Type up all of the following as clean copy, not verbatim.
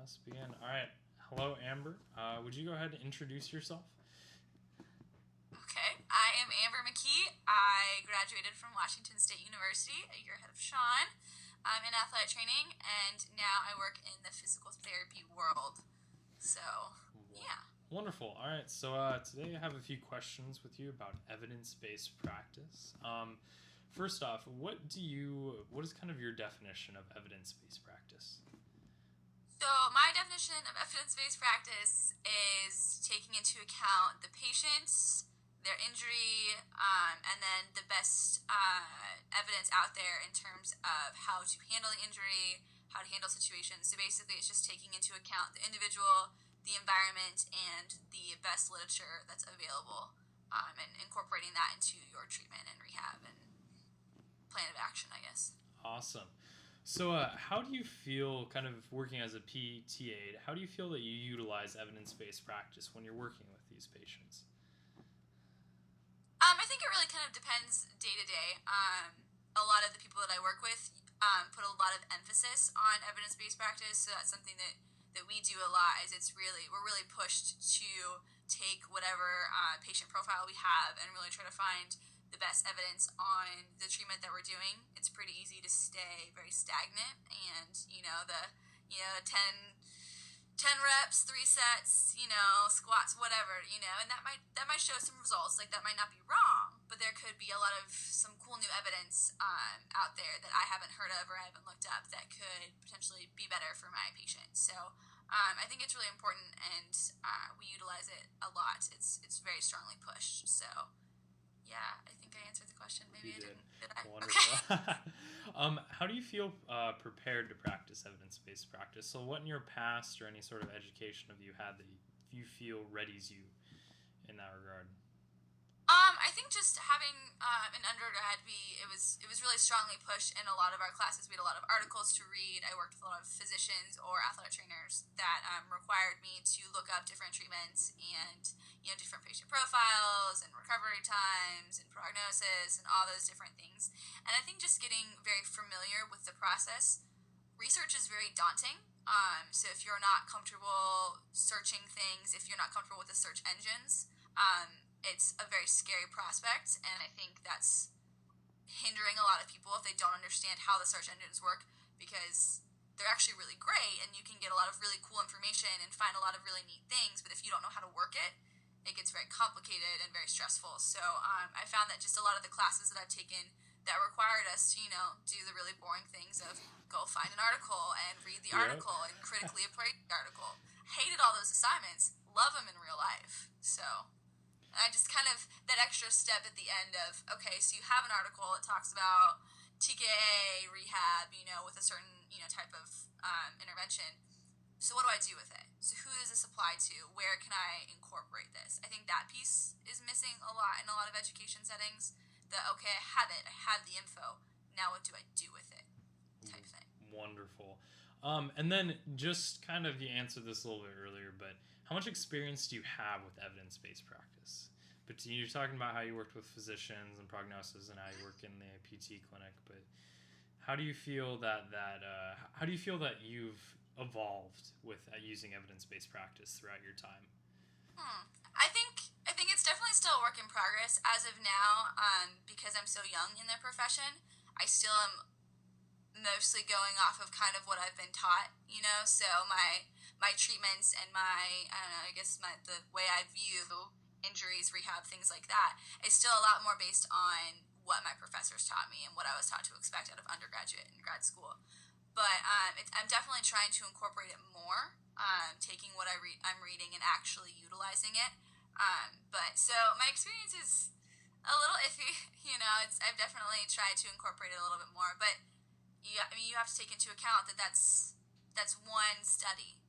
Let's begin. All right. Hello, Amber. Would you go ahead and introduce yourself? Okay, I am Amber McKee. I graduated from Washington State University a year ahead of Sean. I'm in athletic training, and now I work in the physical therapy world. So, yeah. Wonderful. All right. So today I have a few questions with you about evidence-based practice. First off, what is kind of your definition of evidence-based practice? So, my definition of evidence based practice is taking into account the patients, their injury, and then the best evidence out there in terms of how to handle the injury, how to handle situations. So, basically, it's just taking into account the individual, the environment, and the best literature that's available, and incorporating that into your treatment and rehab and plan of action, I guess. Awesome. So, how do you feel, kind of working as a PTA, how do you feel that you utilize evidence-based practice when you're working with these patients? I think it really kind of depends day to day. A lot of the people that I work with put a lot of emphasis on evidence based practice, so that's something that we do a lot. Is we're really pushed to take whatever patient profile we have and really try to find the best evidence on the treatment that we're doing. It's pretty easy to stay very stagnant, and the 10 reps, 3 sets, squats, whatever, and that might show some results. Like, that might not be wrong, but there could be a lot of some cool new evidence out there that I haven't heard of or I haven't looked up that could potentially be better for my patient. So I think it's really important, and we utilize it a lot. It's very strongly pushed. So yeah, I think I answered the question. Maybe You I did. didn't. Did I? Okay. Wonderful. How do you feel prepared to practice evidence-based practice? So, what in your past or any sort of education have you had that you feel readies you in that regard? I think just having an undergrad, it was really strongly pushed in a lot of our classes. We had a lot of articles to read. I worked with a lot of physicians or athletic trainers that required me to look up different treatments and different patient profiles and recovery times and prognosis and all those different things. And I think just getting very familiar with the process. Research is very daunting. So if you're not comfortable searching things, if you're not comfortable with the search engines, it's a very scary prospect, and I think that's hindering a lot of people if they don't understand how the search engines work, because they're actually really great and you can get a lot of really cool information and find a lot of really neat things, but if you don't know how to work it, it gets very complicated and very stressful. So I found that just a lot of the classes that I've taken that required us to do the really boring things of go find an article and read the Yep. article and critically appraise the article. Hated all those assignments, love them in real life. So I just kind of that extra step at the end of, okay, so you have an article that talks about TKA rehab, with a certain type of intervention. So what do I do with it? So who does this apply to? Where can I incorporate this? I think that piece is missing a lot in a lot of education settings. The, okay, I have it, I have the info. Now what do I do with it? Type thing. Wonderful. And then just kind of you answered this a little bit earlier, but how much experience do you have with evidence-based practice? But you're talking about how you worked with physicians and prognosis, and how you work in the PT clinic. But how do you feel that you've evolved with using evidence-based practice throughout your time? I think it's definitely still a work in progress as of now. Because I'm so young in the profession, I still am mostly going off of kind of what I've been taught. So my treatments and my I don't know, I guess the way I view injuries, rehab, things like that is still a lot more based on what my professors taught me and what I was taught to expect out of undergraduate and grad school. But I'm definitely trying to incorporate it more, taking what I'm reading and actually utilizing it. But so my experience is a little iffy. I've definitely tried to incorporate it a little bit more, but I mean, you have to take into account that that's one study.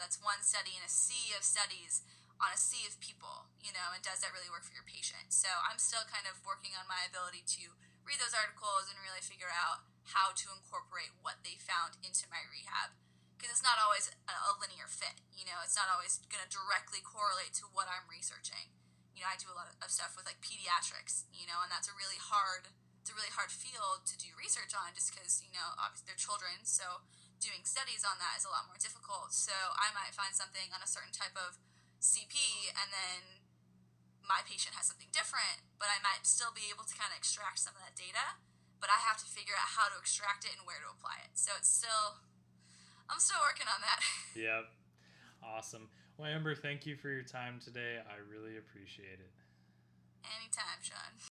That's one study in a sea of studies on a sea of people. And does that really work for your patient? So I'm still kind of working on my ability to read those articles and really figure out how to incorporate what they found into my rehab. Because it's not always a linear fit. It's not always going to directly correlate to what I'm researching. I do a lot of stuff with like pediatrics, and that's it's a really hard field to do research on, just because obviously they're children, so doing studies on that is a lot more difficult. So I might find something on a certain type of CP, and then my patient has something different, but I might still be able to kind of extract some of that data, but I have to figure out how to extract it and where to apply it. So I'm still working on that. Yep. Awesome. Well, Amber, thank you for your time today. I really appreciate it. Anytime, Sean.